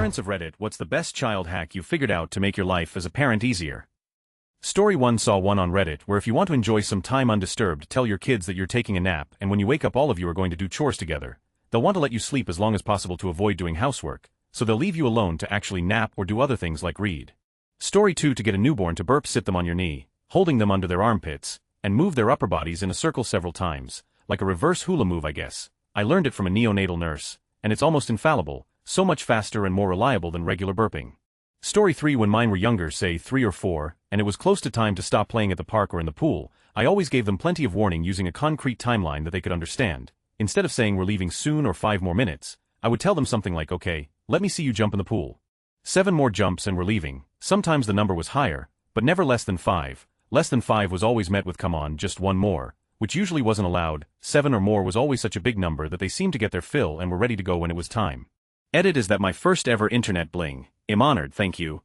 Parents of Reddit, what's the best child hack you figured out to make your life as a parent easier? Story 1 saw one on Reddit where if you want to enjoy some time undisturbed, tell your kids that you're taking a nap and when you wake up all of you are going to do chores together. They'll want to let you sleep as long as possible to avoid doing housework, so they'll leave you alone to actually nap or do other things like read. Story 2 to get a newborn to burp, sit them on your knee, holding them under their armpits, and move their upper bodies in a circle several times, like a reverse hula move I guess. I learned it from a neonatal nurse, and it's almost infallible, so much faster and more reliable than regular burping. Story 3 when mine were younger, say 3 or 4, and it was close to time to stop playing at the park or in the pool, I always gave them plenty of warning using a concrete timeline that they could understand. Instead of saying we're leaving soon or 5 more minutes, I would tell them something like, okay, let me see you jump in the pool. 7 more jumps and we're leaving. Sometimes the number was higher, but never less than 5. Less than 5 was always met with come on, just one more, which usually wasn't allowed. 7 or more was always such a big number that they seemed to get their fill and were ready to go when it was time. Edit is that my first ever internet bling. I'm honored, thank you.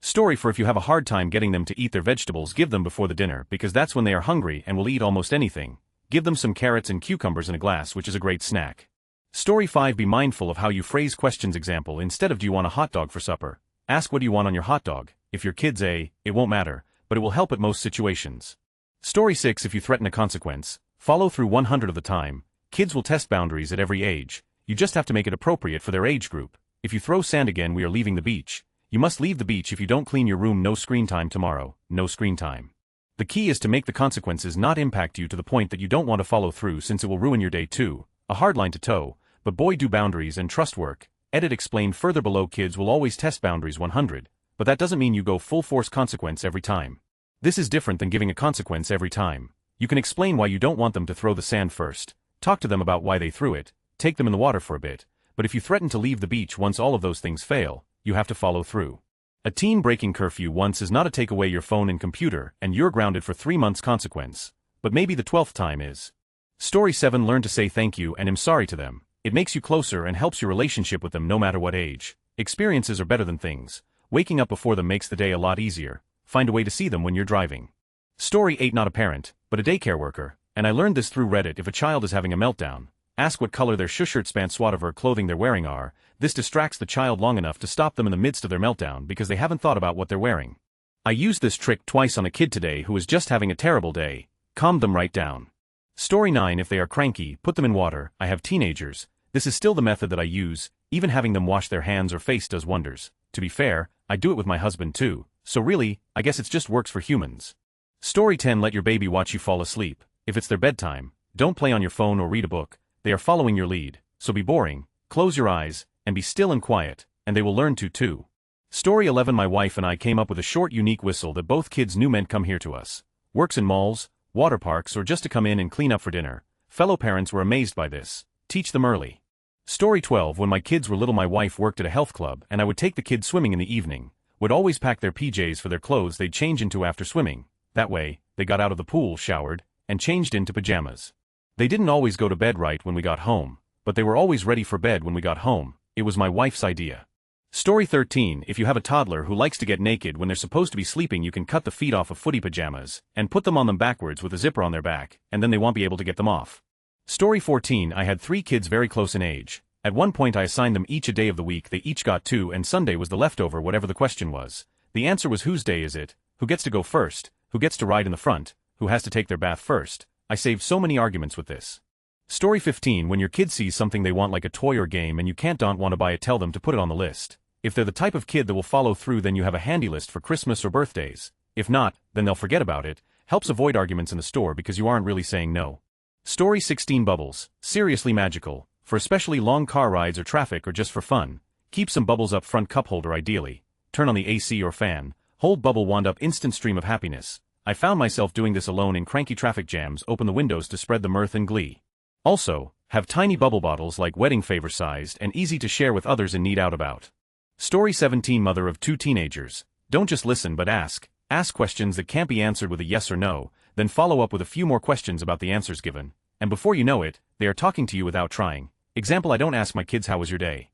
Story for if you have a hard time getting them to eat their vegetables, give them before the dinner because that's when they are hungry and will eat almost anything. Give them some carrots and cucumbers in a glass, which is a great snack. Story 5 be mindful of how you phrase questions. Example, instead of do you want a hot dog for supper, ask what do you want on your hot dog. If your kid's it won't matter, but it will help at most situations. Story 6 if you threaten a consequence, follow through 100 of the time. Kids will test boundaries at every age. You just have to make it appropriate for their age group. If you throw sand again, we are leaving the beach. You must leave the beach if you don't clean your room. No screen time tomorrow, no screen time. The key is to make the consequences not impact you to the point that you don't want to follow through since it will ruin your day too. A hard line to toe, but boy do boundaries and trust work. Edit explained further below. Kids will always test boundaries 100, but that doesn't mean you go full force consequence every time. This is different than giving a consequence every time. You can explain why you don't want them to throw the sand first, talk to them about why they threw it, take them in the water for a bit, but if you threaten to leave the beach once all of those things fail, you have to follow through. A teen breaking curfew once is not a take away your phone and computer and you're grounded for 3 months consequence, but maybe the 12th time is. Story 7 learn to say thank you and I'm sorry to them. It makes you closer and helps your relationship with them no matter what age. Experiences are better than things. Waking up before them makes the day a lot easier. Find a way to see them when you're driving. Story 8 not a parent, but a daycare worker, and I learned this through Reddit. If a child is having a meltdown, ask what color their shirts, pants, whatever clothing they're wearing are. This distracts the child long enough to stop them in the midst of their meltdown because they haven't thought about what they're wearing. I used this trick twice on a kid today who was just having a terrible day. Calmed them right down. Story 9 if they are cranky, put them in water. I have teenagers. This is still the method that I use. Even having them wash their hands or face does wonders. To be fair, I do it with my husband too, so really, I guess it just works for humans. Story 10 let your baby watch you fall asleep. If it's their bedtime, don't play on your phone or read a book. They are following your lead, so be boring, close your eyes, and be still and quiet, and they will learn to too. Story 11 my wife and I came up with a short unique whistle that both kids knew meant come here to us. Works in malls, water parks or just to come in and clean up for dinner. Fellow parents were amazed by this. Teach them early. Story 12 when my kids were little my wife worked at a health club and I would take the kids swimming in the evening. Would always pack their PJs for their clothes they'd change into after swimming. That way, they got out of the pool, showered, and changed into pajamas. They didn't always go to bed right when we got home, but they were always ready for bed when we got home. It was my wife's idea. Story 13 if you have a toddler who likes to get naked when they're supposed to be sleeping, you can cut the feet off of footy pajamas and put them on them backwards with a zipper on their back, and then they won't be able to get them off. Story 14 I had 3 kids very close in age. At one point I assigned them each a day of the week. They each got 2 and Sunday was the leftover whatever the question was. The answer was whose day is it, who gets to go first, who gets to ride in the front, who has to take their bath first. I saved so many arguments with this. Story 15 when your kid sees something they want like a toy or game and you don't want to buy it, tell them to put it on the list. If they're the type of kid that will follow through, then you have a handy list for Christmas or birthdays. If not, then they'll forget about it. Helps avoid arguments in the store because you aren't really saying no. Story 16 bubbles, seriously magical, for especially long car rides or traffic or just for fun. Keep some bubbles up front, cup holder ideally. Turn on the AC or fan, hold bubble wand up, instant stream of happiness. I found myself doing this alone in cranky traffic jams. Open the windows to spread the mirth and glee. Also, have tiny bubble bottles like wedding favor sized and easy to share with others in need out about. Story 17 mother of 2 teenagers. Don't just listen but ask. Ask questions that can't be answered with a yes or no, then follow up with a few more questions about the answers given, and before you know it, they are talking to you without trying. Example, I don't ask my kids how was your day.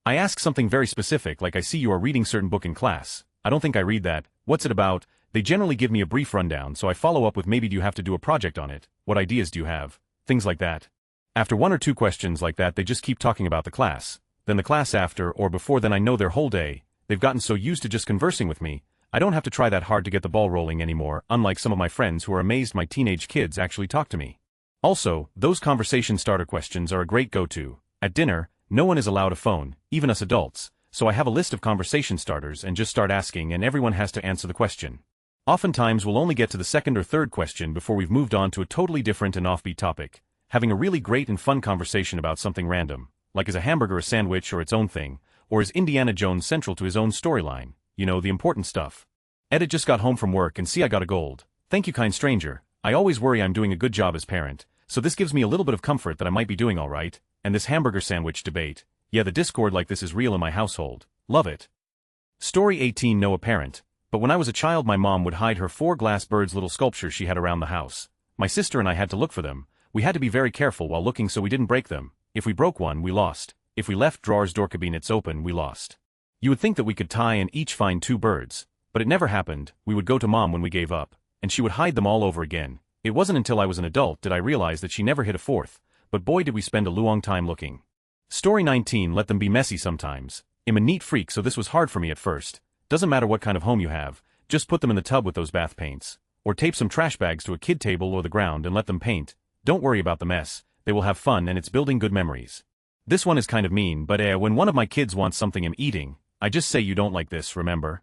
I ask something very specific like I see you are reading certain book in class. I don't think I read that. What's it about? They generally give me a brief rundown, so I follow up with maybe do you have to do a project on it? What ideas do you have? Things like that. After 1 or 2 questions like that, they just keep talking about the class. then the class after or before then I know their whole day. They've gotten so used to just conversing with me, I don't have to try that hard to get the ball rolling anymore, unlike some of my friends who are amazed my teenage kids actually talk to me. Also, those conversation starter questions are a great go-to. At dinner, no one is allowed a phone, even us adults, so I have a list of conversation starters and just start asking and everyone has to answer the question. Oftentimes we'll only get to the second or third question before we've moved on to a totally different and offbeat topic, having a really great and fun conversation about something random, like is a hamburger a sandwich or its own thing, or is Indiana Jones central to his own storyline, you know, the important stuff. Edit just got home from work and see I got a gold. Thank you, kind stranger. I always worry I'm doing a good job as parent, so this gives me a little bit of comfort that I might be doing alright. And this hamburger sandwich debate, yeah, the discord like this is real in my household. Love it. Story 18. No apparent, but when I was a child my mom would hide her 4 glass birds little sculptures she had around the house. My sister and I had to look for them. We had to be very careful while looking so we didn't break them. If we broke one, we lost. If we left drawers door cabinets open, we lost. You would think that we could tie and each find 2 birds, but it never happened. We would go to mom when we gave up, and she would hide them all over again. It wasn't until I was an adult did I realize that she never hid a 4th, but boy did we spend a long time looking. Story 19. Let them be messy sometimes. I'm a neat freak so this was hard for me at first. Doesn't matter what kind of home you have, just put them in the tub with those bath paints. Or tape some trash bags to a kid table or the ground and let them paint. Don't worry about the mess, they will have fun and it's building good memories. This one is kind of mean, but when one of my kids wants something I'm eating, I just say you don't like this, remember?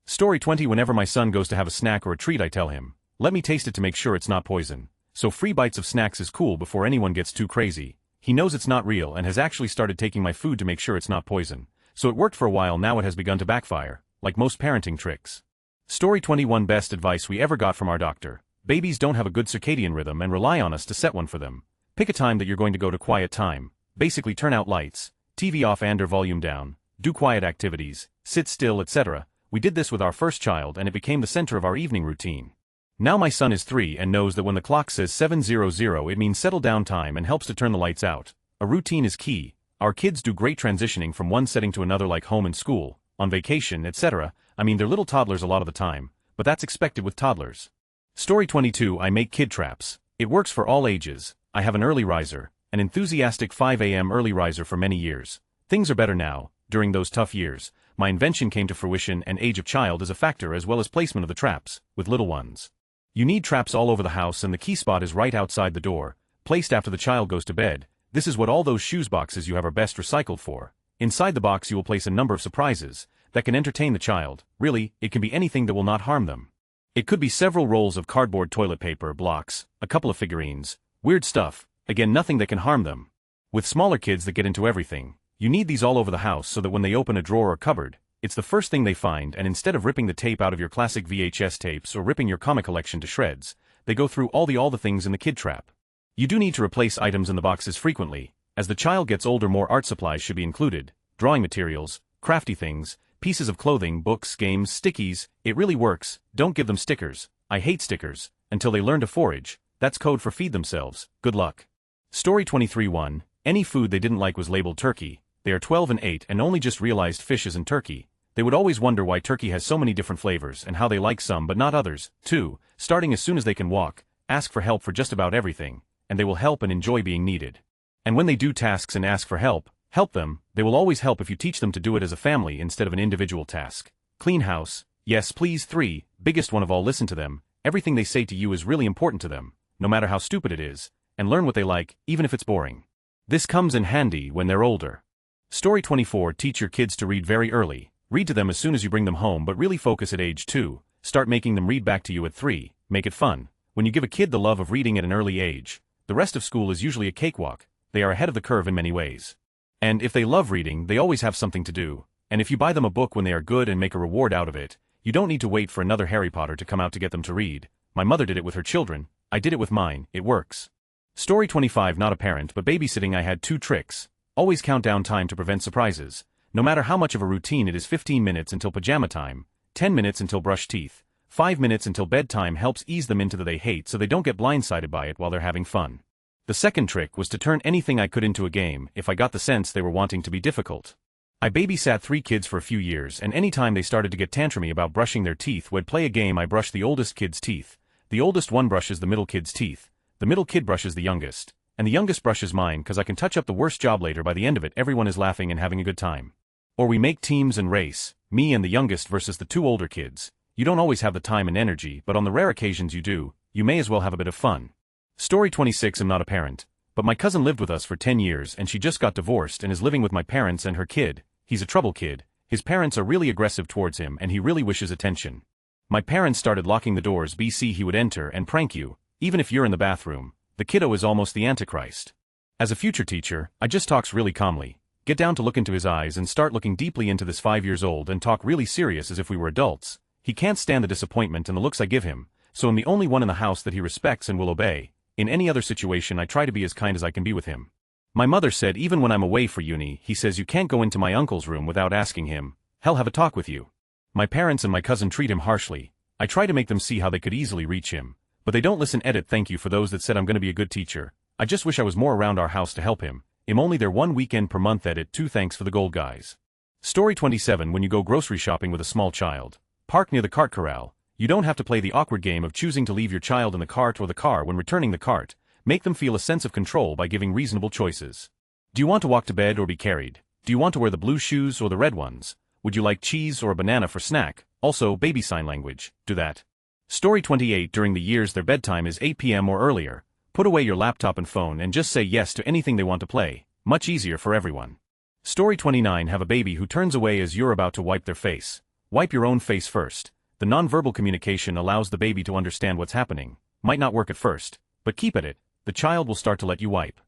Story 20. Whenever my son goes to have a snack or a treat I tell him, let me taste it to make sure it's not poison. So free bites of snacks is cool before anyone gets too crazy. He knows it's not real and has actually started taking my food to make sure it's not poison. So it worked for a while, now it has begun to backfire, like most parenting tricks. Story 21. Best advice we ever got from our doctor. Babies don't have a good circadian rhythm and rely on us to set one for them. Pick a time that you're going to go to quiet time. Basically turn out lights, TV off and or volume down, do quiet activities, sit still, etc. We did this with our first child and it became the center of our evening routine. Now my son is 3 and knows that when the clock says 7:00 it means settle down time and helps to turn the lights out. A routine is key. Our kids do great transitioning from one setting to another like home and school, on vacation, etc. I mean they're little toddlers a lot of the time, but that's expected with toddlers. Story 22. I make kid traps. It works for all ages. I have an early riser, an enthusiastic 5 a.m. early riser for many years. Things are better now. During those tough years, my invention came to fruition and age of child is a factor as well as placement of the traps, with little ones. You need traps all over the house and the key spot is right outside the door, placed after the child goes to bed. This is what all those shoes boxes you have are best recycled for. Inside the box you will place a number of surprises that can entertain the child. Really, it can be anything that will not harm them. It could be several rolls of cardboard toilet paper, blocks, a couple of figurines, weird stuff, again nothing that can harm them. With smaller kids that get into everything, you need these all over the house so that when they open a drawer or cupboard, it's the first thing they find, and instead of ripping the tape out of your classic VHS tapes or ripping your comic collection to shreds, they go through all the things in the kid trap. You do need to replace items in the boxes frequently. As the child gets older more art supplies should be included, drawing materials, crafty things, pieces of clothing, books, games, stickies. It really works. Don't give them stickers. I hate stickers, until they learn to forage. That's code for feed themselves. Good luck. Story 23. 1. Any food they didn't like was labeled turkey. They are 12 and 8 and only just realized fish isn't turkey. They would always wonder why turkey has so many different flavors and how they like some but not others. 2. Starting as soon as they can walk, ask for help for just about everything, and they will help and enjoy being needed. And when they do tasks and ask for help, help them. They will always help if you teach them to do it as a family instead of an individual task. Clean house. Yes, please. 3. Biggest one of all, listen to them. Everything they say to you is really important to them, no matter how stupid it is, and learn what they like, even if it's boring. This comes in handy when they're older. Story 24. Teach your kids to read very early. Read to them as soon as you bring them home, but really focus at age 2. Start making them read back to you at 3. Make it fun. When you give a kid the love of reading at an early age, the rest of school is usually a cakewalk. They are ahead of the curve in many ways. And if they love reading, they always have something to do. And if you buy them a book when they are good and make a reward out of it, you don't need to wait for another Harry Potter to come out to get them to read. My mother did it with her children. I did it with mine. It works. Story 25. Not a parent but babysitting. I had 2 tricks. Always count down time to prevent surprises. No matter how much of a routine it is, 15 minutes until pajama time, 10 minutes until brush teeth, 5 minutes until bedtime helps ease them into the they hate so they don't get blindsided by it while they're having fun. The second trick was to turn anything I could into a game if I got the sense they were wanting to be difficult. I babysat 3 kids for a few years and anytime they started to get tantrumy about brushing their teeth, would play a game. I brush the oldest kid's teeth. The oldest one brushes the middle kid's teeth. The middle kid brushes the youngest. and the youngest brushes mine cause I can touch up the worst job later. By the end of it everyone is laughing and having a good time. Or we make teams and race, me and the youngest versus the 2 older kids. You don't always have the time and energy, but on the rare occasions you do, you may as well have a bit of fun. Story 26. I'm not a parent, but my cousin lived with us for 10 years and she just got divorced and is living with my parents and her kid. He's a trouble kid, his parents are really aggressive towards him and he really wishes attention. My parents started locking the doors BC he would enter and prank you, even if you're in the bathroom. The kiddo is almost the Antichrist. As a future teacher, I just talks really calmly, get down to look into his eyes and start looking deeply into this 5 years old and talk really serious as if we were adults. He can't stand the disappointment and the looks I give him, so I'm the only one in the house that he respects and will obey. In any other situation I try to be as kind as I can be with him. My mother said even when I'm away for uni, he says you can't go into my uncle's room without asking him. He'll have a talk with you. My parents and my cousin treat him harshly. I try to make them see how they could easily reach him, but they don't listen. Edit. Thank you for those that said I'm gonna be a good teacher. I just wish I was more around our house to help him. I'm only there 1 weekend per month. Edit. 2. Thanks for the gold, guys. Story 27. When you go grocery shopping with a small child, park near the cart corral. You don't have to play the awkward game of choosing to leave your child in the cart or the car when returning the cart. Make them feel a sense of control by giving reasonable choices. Do you want to walk to bed or be carried? Do you want to wear the blue shoes or the red ones? Would you like cheese or a banana for snack? Also, baby sign language. Do that. Story 28. During the years their bedtime is 8 p.m. or earlier, put away your laptop and phone and just say yes to anything they want to play. Much easier for everyone. Story 29. Have a baby who turns away as you're about to wipe their face. Wipe your own face first. The nonverbal communication allows the baby to understand what's happening. Might not work at first, but keep at it. The child will start to let you wipe.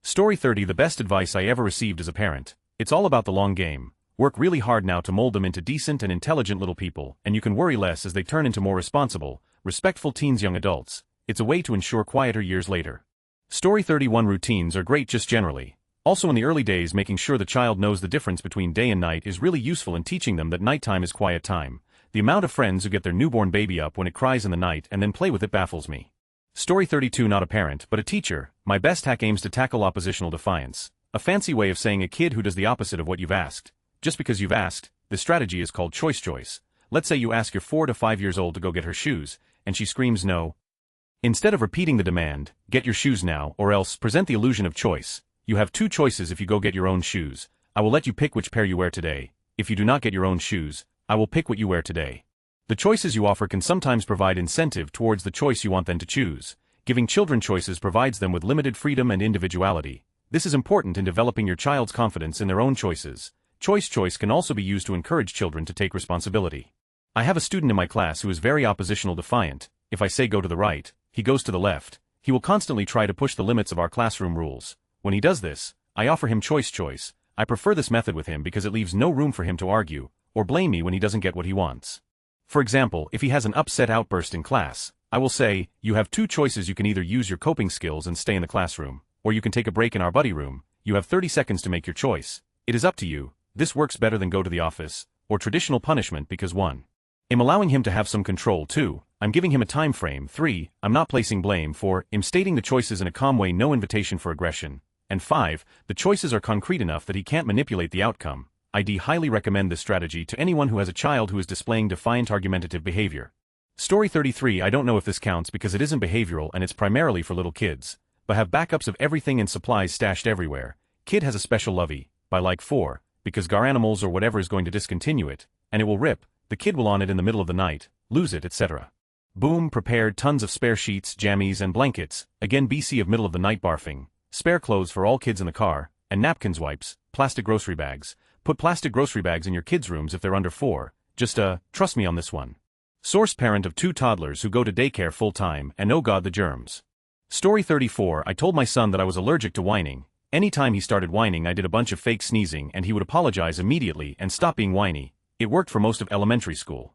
Story 30. The best advice I ever received as a parent. It's all about the long game. Work really hard now to mold them into decent and intelligent little people, and you can worry less as they turn into more responsible, respectful teens, young adults. It's a way to ensure quieter years later. Story 31. Routines are great just generally. Also in the early days, making sure the child knows the difference between day and night is really useful in teaching them that nighttime is quiet time. The amount of friends who get their newborn baby up when it cries in the night and then play with it baffles me. Story 32. Not a parent, but a teacher. My best hack aims to tackle oppositional defiance. A fancy way of saying a kid who does the opposite of what you've asked. Just because you've asked, this strategy is called choice. Let's say you ask your 4 to 5 years old to go get her shoes, and she screams no. Instead of repeating the demand, get your shoes now, or else, present the illusion of choice. You have 2 choices if you go get your own shoes. I will let you pick which pair you wear today. If you do not get your own shoes, I will pick what you wear today. The choices you offer can sometimes provide incentive towards the choice you want them to choose. Giving children choices provides them with limited freedom and individuality. This is important in developing your child's confidence in their own choices. Choice can also be used to encourage children to take responsibility. I have a student in my class who is very oppositional defiant. If I say go to the right, he goes to the left. He will constantly try to push the limits of our classroom rules. When he does this, I offer him choice. I prefer this method with him because it leaves no room for him to argue or blame me when he doesn't get what he wants. For example, if he has an upset outburst in class, I will say, you have 2 choices. You can either use your coping skills and stay in the classroom, or you can take a break in our buddy room. You have 30 seconds to make your choice. It is up to you. This works better than go to the office, or traditional punishment because 1. I'm allowing him to have some control. 2. I'm giving him a time frame. 3. I'm not placing blame. 4. I'm stating the choices in a calm way, no invitation for aggression. And 5. The choices are concrete enough that he can't manipulate the outcome. I'd highly recommend this strategy to anyone who has a child who is displaying defiant argumentative behavior. Story 33. I don't know if this counts because it isn't behavioral and it's primarily for little kids, but have backups of everything and supplies stashed everywhere. Kid has a special lovey, by like 4. Because gar animals or whatever is going to discontinue it, and it will rip, the kid will on it in the middle of the night, lose it, etc. Boom, prepared tons of spare sheets, jammies and blankets, again BC of middle of the night barfing, spare clothes for all kids in the car, and napkins, wipes, plastic grocery bags. Put plastic grocery bags in your kids' rooms if they're under 4, just trust me on this one. Source: parent of 2 toddlers who go to daycare full time, and oh god the germs. Story 34. I told my son that I was allergic to whining. Anytime he started whining I did a bunch of fake sneezing and he would apologize immediately and stop being whiny. It worked for most of elementary school.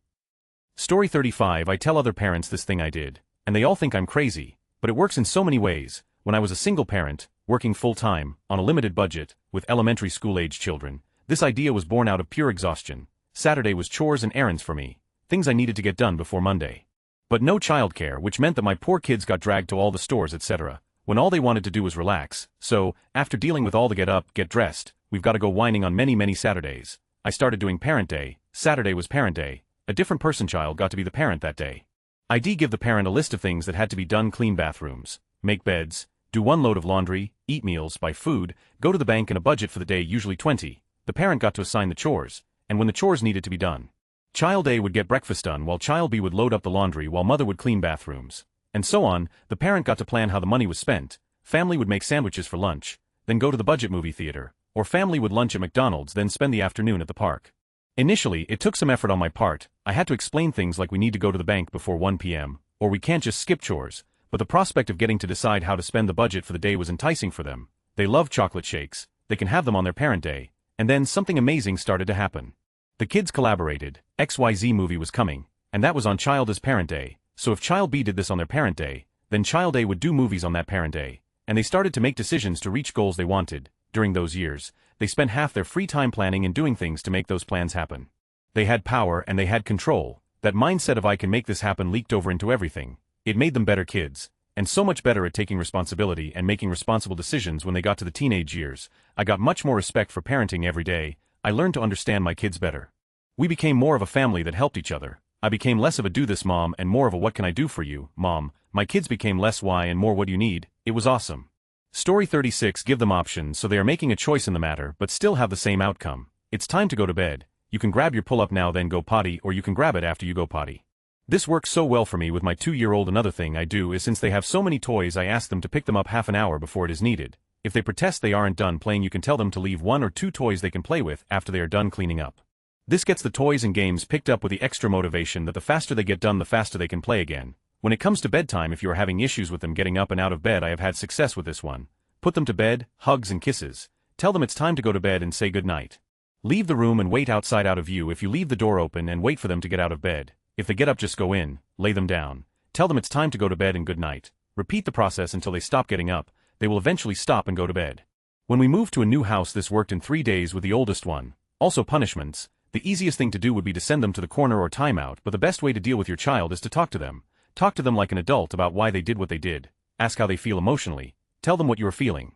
Story 35. I tell other parents this thing I did, and they all think I'm crazy, but it works in so many ways. When I was a single parent, working full-time, on a limited budget, with elementary school-age children, this idea was born out of pure exhaustion. Saturday was chores and errands for me, things I needed to get done before Monday. But no childcare, which meant that my poor kids got dragged to all the stores, etc., when all they wanted to do was relax. So, after dealing with all the get up, get dressed, we've got to go whining on many Saturdays, I started doing parent day. Saturday was parent day. A different person child got to be the parent that day. I'd give the parent a list of things that had to be done: clean bathrooms, make beds, Do one load of laundry, eat meals, buy food, go to the bank, and a budget for the day, usually 20. The parent got to assign the chores, and when the chores needed to be done, Child A would get breakfast done while Child B would load up the laundry while Mother would clean bathrooms. And so on. The parent got to plan how the money was spent. Family would make sandwiches for lunch, then go to the budget movie theater, or family would lunch at McDonald's, then spend the afternoon at the park. Initially, it took some effort on my part. I had to explain things like we need to go to the bank before 1 p.m., or we can't just skip chores, but the prospect of getting to decide how to spend the budget for the day was enticing for them. They love chocolate shakes, they can have them on their parent day, and then something amazing started to happen. The kids collaborated. XYZ movie was coming, and that was on Child A's parent day, so if Child B did this on their parent day, then Child A would do movies on that parent day, and they started to make decisions to reach goals they wanted. During those years, they spent half their free time planning and doing things to make those plans happen. They had power and they had control. That mindset of I can make this happen leaked over into everything. It made them better kids, and so much better at taking responsibility and making responsible decisions when they got to the teenage years. I got much more respect for parenting every day. I learned to understand my kids better. We became more of a family that helped each other. I became less of a do this mom and more of a what can I do for you, mom. My kids became less why and more what do you need. It was awesome. Story 36. Give them options so they are making a choice in the matter but still have the same outcome. It's time to go to bed. You can grab your pull-up now then go potty, or you can grab it after you go potty. This works so well for me with my 2-year-old. Another thing I do is since they have so many toys, I ask them to pick them up half an hour before it is needed. If they protest they aren't done playing, you can tell them to leave 1 or 2 toys they can play with after they are done cleaning up. This gets the toys and games picked up with the extra motivation that the faster they get done the faster they can play again. When it comes to bedtime, if you are having issues with them getting up and out of bed, I have had success with this one. Put them to bed, hugs and kisses. Tell them it's time to go to bed and say good night. Leave the room and wait outside out of view. If you leave the door open and wait for them to get out of bed, if they get up just go in, lay them down. Tell them it's time to go to bed and good night. Repeat the process until they stop getting up. They will eventually stop and go to bed. When we moved to a new house, this worked in 3 days with the oldest one. Also punishments. The easiest thing to do would be to send them to the corner or timeout, but the best way to deal with your child is to talk to them. Talk to them like an adult about why they did what they did. Ask how they feel emotionally. Tell them what you are feeling.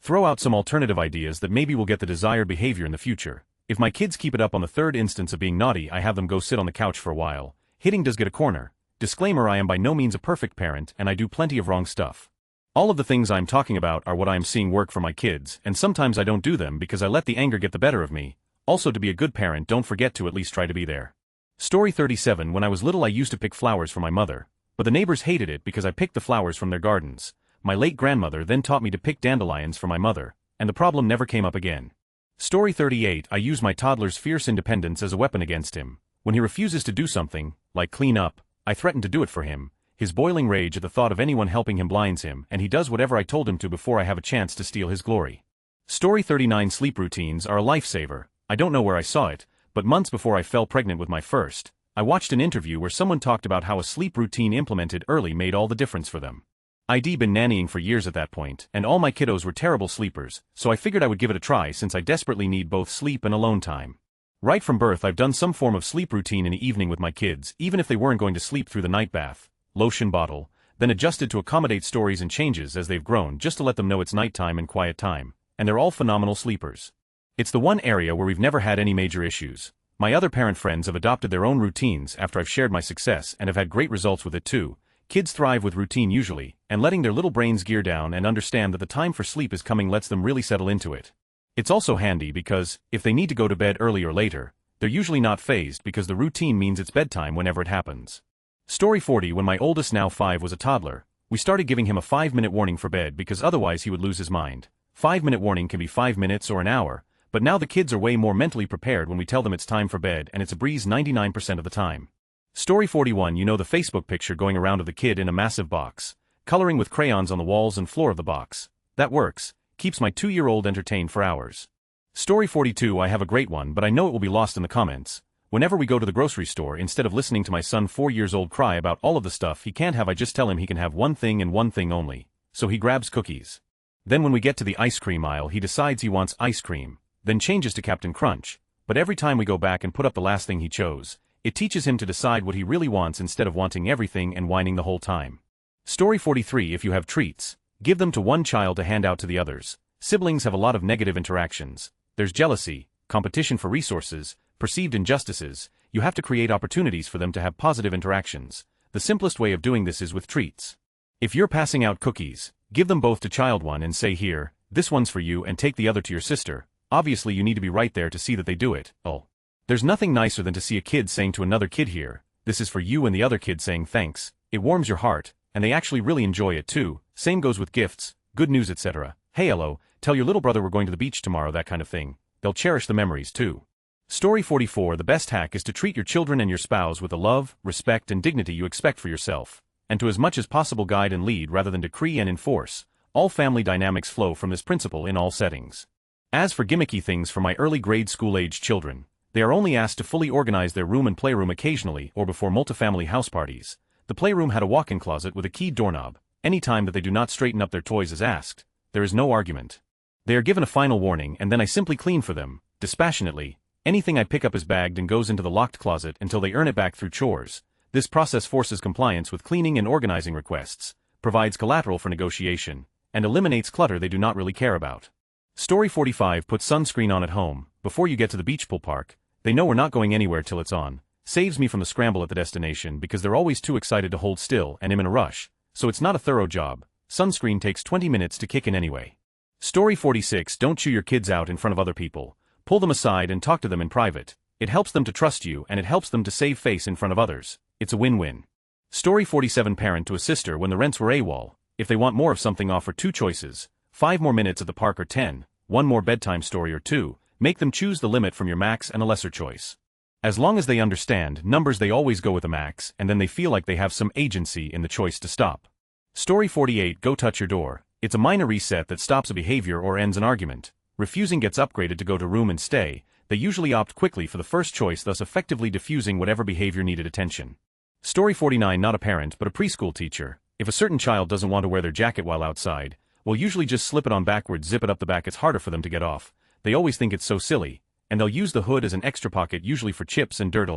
Throw out some alternative ideas that maybe will get the desired behavior in the future. If my kids keep it up on the 3rd instance of being naughty, I have them go sit on the couch for a while. Hitting does get a corner. Disclaimer: I am by no means a perfect parent and I do plenty of wrong stuff. All of the things I'm talking about are what I am seeing work for my kids, and sometimes I don't do them because I let the anger get the better of me. Also, to be a good parent, don't forget to at least try to be there. Story 37. When I was little I used to pick flowers for my mother, but the neighbors hated it because I picked the flowers from their gardens. My late grandmother then taught me to pick dandelions for my mother, and the problem never came up again. Story 38. I use my toddler's fierce independence as a weapon against him. When he refuses to do something, like clean up, I threaten to do it for him. His boiling rage at the thought of anyone helping him blinds him, and he does whatever I told him to before I have a chance to steal his glory. Story 39. Sleep routines are a lifesaver. I don't know where I saw it, but months before I fell pregnant with my first, I watched an interview where someone talked about how a sleep routine implemented early made all the difference for them. I'd been nannying for years at that point, and all my kiddos were terrible sleepers, so I figured I would give it a try since I desperately need both sleep and alone time. Right from birth I've done some form of sleep routine in the evening with my kids, even if they weren't going to sleep through the night bath, lotion bottle, then adjusted to accommodate stories and changes as they've grown just to let them know it's nighttime and quiet time, and they're all phenomenal sleepers. It's the one area where we've never had any major issues. My other parent friends have adopted their own routines after I've shared my success and have had great results with it too. Kids thrive with routine usually, and letting their little brains gear down and understand that the time for sleep is coming lets them really settle into it. It's also handy because, if they need to go to bed early or later, they're usually not fazed because the routine means it's bedtime whenever it happens. Story 40. When my oldest, now 5, was a toddler, we started giving him a 5-minute warning for bed because otherwise he would lose his mind. 5-minute warning can be 5 minutes or an hour, but now the kids are way more mentally prepared when we tell them it's time for bed, and it's a breeze 99% of the time. Story 41. You know the Facebook picture going around of the kid in a massive box, coloring with crayons on the walls and floor of the box. That works. Keeps my 2-year-old entertained for hours. Story 42. I have a great one, but I know it will be lost in the comments. Whenever we go to the grocery store, instead of listening to my son 4 years old cry about all of the stuff he can't have, I just tell him he can have one thing and one thing only. So he grabs cookies. Then when we get to the ice cream aisle he decides he wants ice cream, then changes to Captain Crunch, but every time we go back and put up the last thing he chose, it teaches him to decide what he really wants instead of wanting everything and whining the whole time. Story 43. If you have treats, give them to one child to hand out to the others. Siblings have a lot of negative interactions. There's jealousy, competition for resources, perceived injustices. You have to create opportunities for them to have positive interactions. The simplest way of doing this is with treats. If you're passing out cookies, Give them both to child one and say, here, this one's for you, and take the other to your sister. Obviously you need to be right there to see that they do it. Oh. There's nothing nicer than to see a kid saying to another kid, here, this is for you, and the other kid saying thanks. It warms your heart, and they actually really enjoy it too. Same goes with gifts, good news, etc. Hey hello, tell your little brother we're going to the beach tomorrow, that kind of thing. They'll cherish the memories too. Story 44. The best hack is to treat your children and your spouse with the love, respect, and dignity you expect for yourself, and to as much as possible guide and lead rather than decree and enforce. All family dynamics flow from this principle in all settings. As for gimmicky things for my early grade school-aged children, they are only asked to fully organize their room and playroom occasionally or before multifamily house parties. The playroom had a walk-in closet with a keyed doorknob. Any time that they do not straighten up their toys as asked, there is no argument. They are given a final warning, and then I simply clean for them, dispassionately. Anything I pick up is bagged and goes into the locked closet until they earn it back through chores. This process forces compliance with cleaning and organizing requests, provides collateral for negotiation, and eliminates clutter they do not really care about. Story 45. Put sunscreen on at home, before you get to the beach pool park. They know we're not going anywhere till it's on. Saves me from the scramble at the destination because they're always too excited to hold still and I'm in a rush, so it's not a thorough job. Sunscreen takes 20 minutes to kick in anyway. Story 46. Don't chew your kids out in front of other people. Pull them aside and talk to them in private. It helps them to trust you, and it helps them to save face in front of others. It's a win-win. Story 47. Parent to a sister when the rents were AWOL. If they want more of something, offer two choices. 5 more minutes at the park or 10. 1 more bedtime story or 2. Make them choose the limit from your max and a lesser choice. As long as they understand numbers, they always go with a max, and then they feel like they have some agency in the choice to stop. Story 48. Go touch your door. It's a minor reset that stops a behavior or ends an argument. Refusing gets upgraded to go to room and stay. They usually opt quickly for the first choice, thus effectively diffusing whatever behavior needed attention. Story 49. Not a parent but a preschool teacher. If a certain child doesn't want to wear their jacket while outside, we'll usually just slip it on backwards, zip it up the back. It's harder for them to get off. They always think it's so silly, and they'll use the hood as an extra pocket, usually for chips and dirt.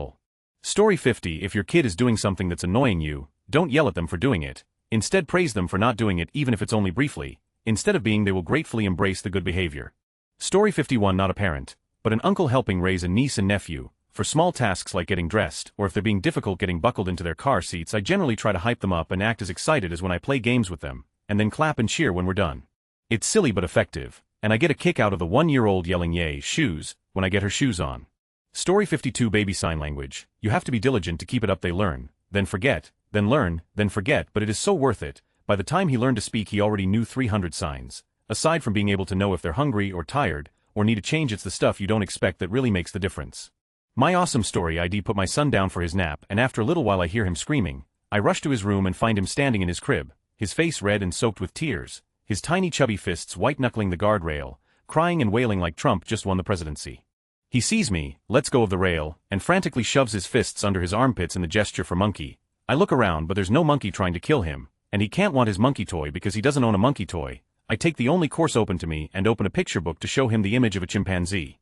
Story 50. If your kid is doing something that's annoying you, don't yell at them for doing it. Instead, praise them for not doing it, even if it's only briefly. Instead of being, they will gratefully embrace the good behavior. Story 51. Not a parent, but an uncle helping raise a niece and nephew. For small tasks like getting dressed, or if they're being difficult getting buckled into their car seats, I generally try to hype them up and act as excited as when I play games with them, and then clap and cheer when we're done. It's silly but effective, and I get a kick out of the 1-year-old yelling "yay, shoes" when I get her shoes on. Story 52. Baby sign language. You have to be diligent to keep it up. They learn, then forget, then learn, then forget, but it is so worth it. By the time he learned to speak, he already knew 300 signs. Aside from being able to know if they're hungry or tired, or need a change, it's the stuff you don't expect that really makes the difference. My awesome story ID. Put my son down for his nap, and after a little while I hear him screaming. I rush to his room and find him standing in his crib, his face red and soaked with tears, his tiny chubby fists white-knuckling the guardrail, crying and wailing like Trump just won the presidency. He sees me, lets go of the rail, and frantically shoves his fists under his armpits in the gesture for monkey. I look around, but there's no monkey trying to kill him, and he can't want his monkey toy because he doesn't own a monkey toy. I take the only course open to me and open a picture book to show him the image of a chimpanzee.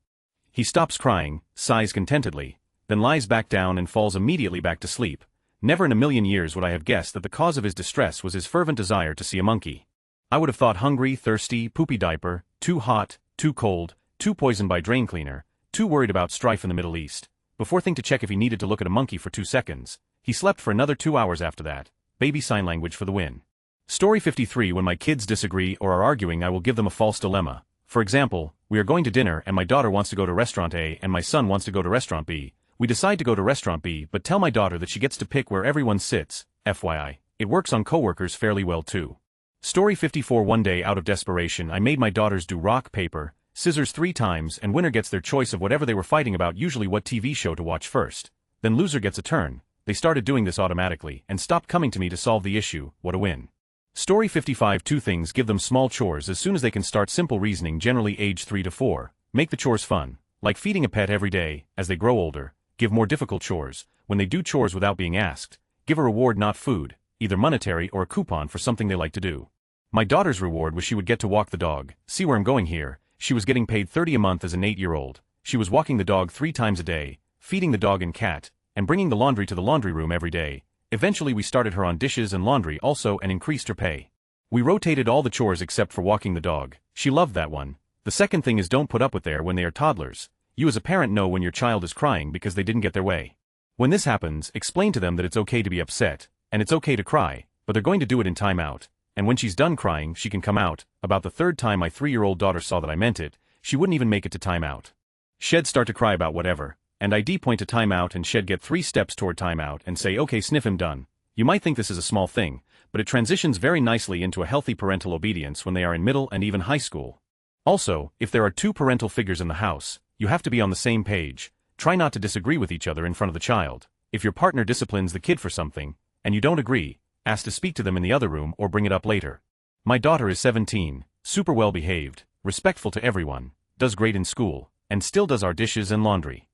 He stops crying, sighs contentedly, then lies back down and falls immediately back to sleep. Never in a million years would I have guessed that the cause of his distress was his fervent desire to see a monkey. I would have thought hungry, thirsty, poopy diaper, too hot, too cold, too poisoned by drain cleaner, too worried about strife in the Middle East. Before think to check if he needed to look at a monkey for 2 seconds. He slept for another 2 hours after that. Baby sign language for the win. Story 53. When my kids disagree or are arguing, I will give them a false dilemma. For example, we are going to dinner and my daughter wants to go to restaurant A and my son wants to go to restaurant B. We decide to go to restaurant B, but tell my daughter that she gets to pick where everyone sits. FYI, it works on coworkers fairly well too. Story 54. One day, out of desperation, I made my daughters do rock, paper, scissors 3 times, and winner gets their choice of whatever they were fighting about, usually what TV show to watch first. Then loser gets a turn. They started doing this automatically and stopped coming to me to solve the issue. What a win. Story 55. 2 things. Give them small chores as soon as they can start. Simple reasoning, generally age 3 to 4. Make the chores fun, like feeding a pet every day. As they grow older, give more difficult chores. When they do chores without being asked, give a reward, not food, either monetary or a coupon for something they like to do. My daughter's reward was she would get to walk the dog. See where I'm going here? She was getting paid $30 a month as an 8-year-old. She was walking the dog 3 times a day, feeding the dog and cat, and bringing the laundry to the laundry room every day. Eventually we started her on dishes and laundry also and increased her pay. We rotated all the chores except for walking the dog. She loved that one. The second thing is don't put up with there when they are toddlers. You as a parent know when your child is crying because they didn't get their way. When this happens, explain to them that it's okay to be upset, and it's okay to cry, but they're going to do it in time out. and when she's done crying she can come out. About the third time my 3-year-old daughter saw that I meant it, she wouldn't even make it to timeout. She'd start to cry about whatever, and I'd point to timeout and she'd get 3 steps toward timeout and say okay sniff him done. You might think this is a small thing, but it transitions very nicely into a healthy parental obedience when they are in middle and even high school. Also, if there are 2 parental figures in the house, you have to be on the same page. Try not to disagree with each other in front of the child. If your partner disciplines the kid for something, and you don't agree, ask to speak to them in the other room or bring it up later. My daughter is 17, super well behaved, respectful to everyone, does great in school, and still does our dishes and laundry.